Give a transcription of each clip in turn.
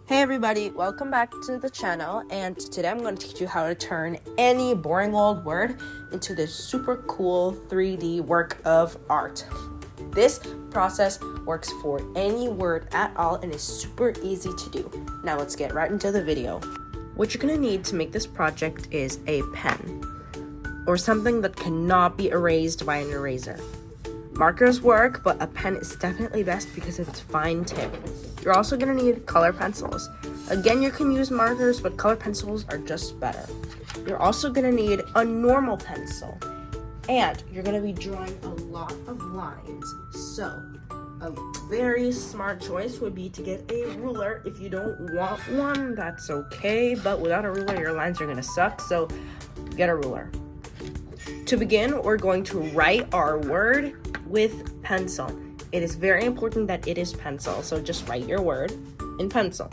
Hey everybody, welcome back to the channel, and today I'm going to teach you how to turn any boring old word into this super cool 3D work of art. This process works for any word at all and is super easy to do. Now let's get right into the video. What you're going to need to make this project is a pen, or something that cannot be erased by an eraser. Markers work, but a pen is definitely best because of its fine tip. You're also going to need color pencils. Again, you can use markers, but color pencils are just better. You're also going to need a normal pencil, and you're going to be drawing a lot of lines. So, a very smart choice would be to get a ruler. If you don't want one, that's okay, but without a ruler, your lines are going to suck, so get a ruler. To begin, we're going to write our word with pencil. It is very important that it is pencil, so just write your word in pencil.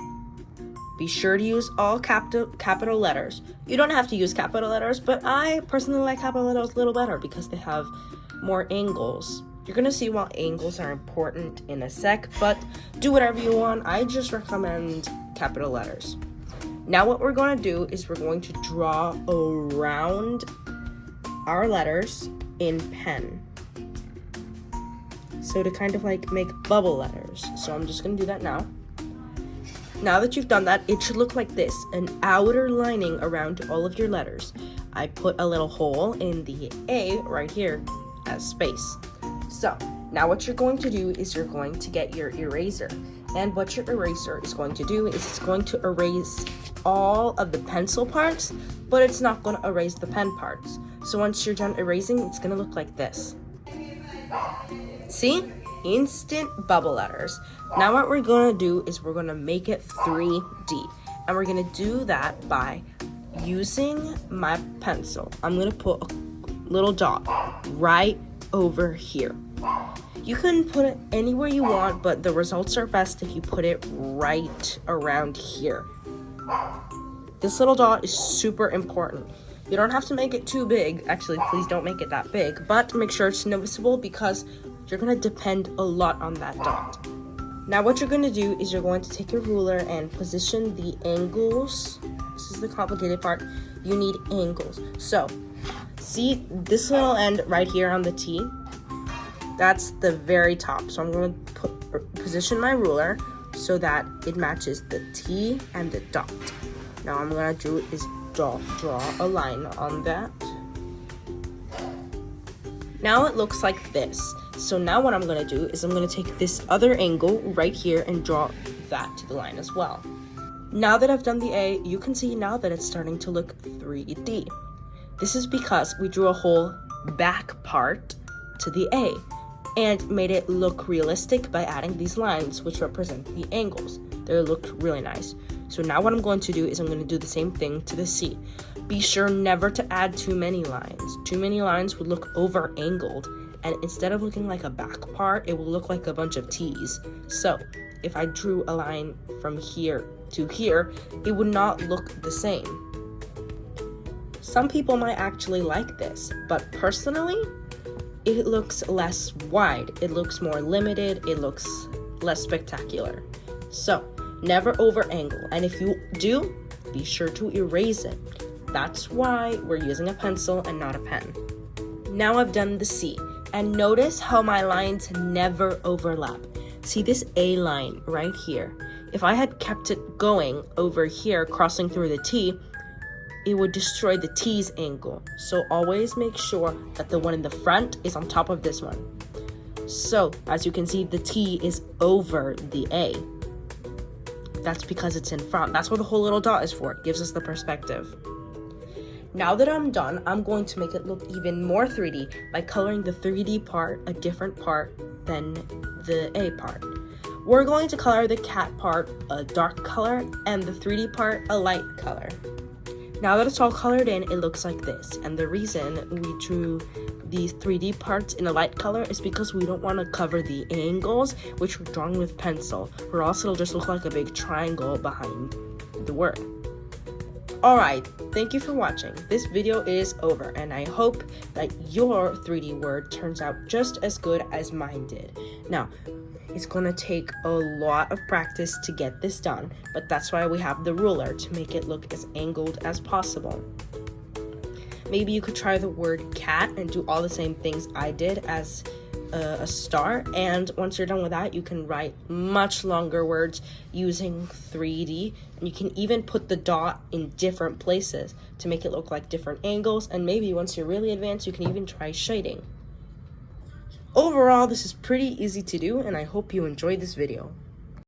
Be sure to use all capital letters. You don't have to use capital letters, but I personally like capital letters a little better because they have more angles. You're gonna see why angles are important in a sec, but do whatever you want. I just recommend capital letters. Now what we're gonna do is we're going to draw around our letters in pen. So to kind of like make bubble letters. So I'm just gonna do that now. Now that you've done that, it should look like this, an outer lining around all of your letters. I put a little hole in the A right here as space. So now what you're going to do is you're going to get your eraser. And what your eraser is going to do is it's going to erase all of the pencil parts, but it's not going to erase the pen parts. So once you're done erasing, it's going to look like this. See? Instant bubble letters. Now what we're going to do is we're going to make it 3D. And we're going to do that by using my pencil. I'm going to put a little dot right over here. You can put it anywhere you want, but the results are best if you put it right around here. This little dot is super important. You don't have to make it too big. Actually, please don't make it that big, but make sure it's noticeable because you're going to depend a lot on that dot. Now what you're going to do is you're going to take a ruler and position the angles. This is the complicated part. You need angles. So, see this little end right here on the T? That's the very top. So I'm going to position my ruler so that it matches the T and the dot. Now I'm going to do is draw a line on that. Now it looks like this. So now what I'm going to do is I'm going to take this other angle right here and draw that to the line as well. Now that I've done the A, you can see now that it's starting to look 3D. This is because we drew a whole back part to the A and made it look realistic by adding these lines which represent the angles. They look really nice. So now what I'm going to do is I'm going to do the same thing to the C. Be sure never to add too many lines. Too many lines would look over-angled, and instead of looking like a back part, it will look like a bunch of T's. So if I drew a line from here to here, it would not look the same. Some people might actually like this, but personally, it looks less wide. It looks more limited. It looks less spectacular. So never over-angle, and if you do, be sure to erase it. That's why we're using a pencil and not a pen. Now I've done the C, and notice how my lines never overlap. See this A line right here? If I had kept it going over here, crossing through the T, it would destroy the T's angle. So always make sure that the one in the front is on top of this one. So as you can see, the T is over the A. That's because it's in front. That's what the whole little dot is for. It gives us the perspective. Now that I'm done, I'm going to make it look even more 3D by coloring the 3D part a different part than the A part. We're going to color the cat part a dark color and the 3D part a light color. Now that it's all colored in, it looks like this. And the reason we drew these 3D parts in a light color is because we don't want to cover the angles, which we're drawing with pencil, or else it'll just look like a big triangle behind the word. Alright, thank you for watching. This video is over, and I hope that your 3D word turns out just as good as mine did. Now, It's gonna take a lot of practice to get this done, but that's why we have the ruler, to make it look as angled as possible. Maybe you could try the word cat and do all the same things I did as a star, and once you're done with that, you can write much longer words using 3D, and you can even put the dot in different places to make it look like different angles, and maybe once you're really advanced, you can even try shading. Overall, this is pretty easy to do, and I hope you enjoyed this video.